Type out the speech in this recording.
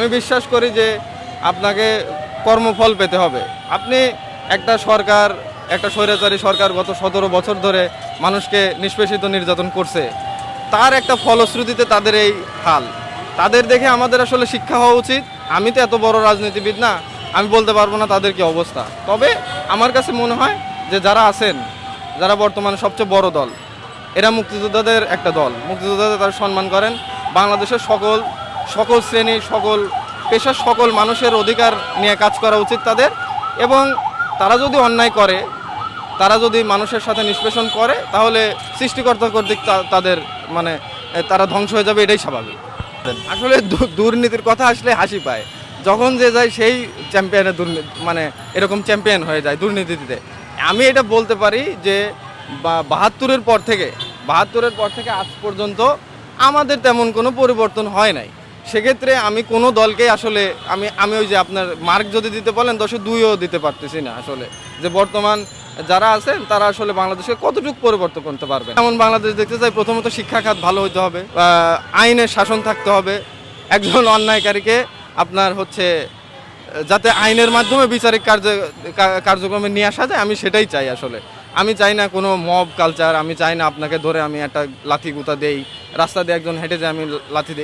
আমি বিশ্বাস করি যে আপনাকে কর্মফল পেতে হবে। আপনি একটা সরকার, একটা স্বৈরাচারী সরকার গত 17 বছর ধরে মানুষকে নিষ্পেষিত নির্যাতন করছে, তার একটা ফলশ্রুতিতে তাদের এই হাল। তাদের দেখে আমাদের আসলে শিক্ষা হওয়া উচিত। আমি তো এত বড় রাজনীতিবিদ না, আমি বলতে পারবো না তাদের কি অবস্থা। তবে আমার কাছে মনে হয় যে যারা আছেন, যারা বর্তমানে সবচেয়ে বড় দল, এরা মুক্তিযোদ্ধাদের একটা দল। মুক্তিযোদ্ধাদের তারা সম্মান করেন। বাংলাদেশের সকল সকল শ্রেণী, সকল পেশার সকল মানুষের অধিকার নিয়ে কাজ করা উচিত তাদের। এবং তারা যদি অন্যায় করে, তারা যদি মানুষের সাথে নিষ্পেষণ করে, তাহলে সৃষ্টিকর্তা কর্তৃক তাদের মানে তারা ধ্বংস হয়ে যাবে, এটাই স্বাভাবিক। আসলে দুর্নীতির কথা আসলে হাসি পায়। যখন যে যায় সেই চ্যাম্পিয়নের মানে এরকম চ্যাম্পিয়ন হয়ে যায় দুর্নীতিতে। আমি এটা বলতে পারি যে ৭২-এর পর থেকে আজ পর্যন্ত আমাদের তেমন কোনো পরিবর্তন হয় নাই। সেক্ষেত্রে আমি কোনো দলকে আসলে আমি ওই যে আপনার মার্ক যদি দিতে বলেন ১০-২ও দিতে পারতেছি না আসলে, যে বর্তমান যারা আছেন তারা আসলে বাংলাদেশকে কতটুকু পরিবর্তন করতে পারবে। এমন বাংলাদেশ দেখতে চাই, প্রথমত শিক্ষা খাত ভালো হতে হবে, আইনের শাসন থাকতে হবে। একজন অন্যায়কারীকে আপনার হচ্ছে যাতে আইনের মাধ্যমে বিচারিক কার্যক্রমে নিয়ে আসা যায়, আমি সেটাই চাই আসলে। আমি চাই না কোনো মব কালচার, আমি চাই না আপনাকে ধরে আমি একটা লাথি গুঁতা দেই, রাস্তা দিয়ে একজন হেঁটে যায় আমি লাথি দিই।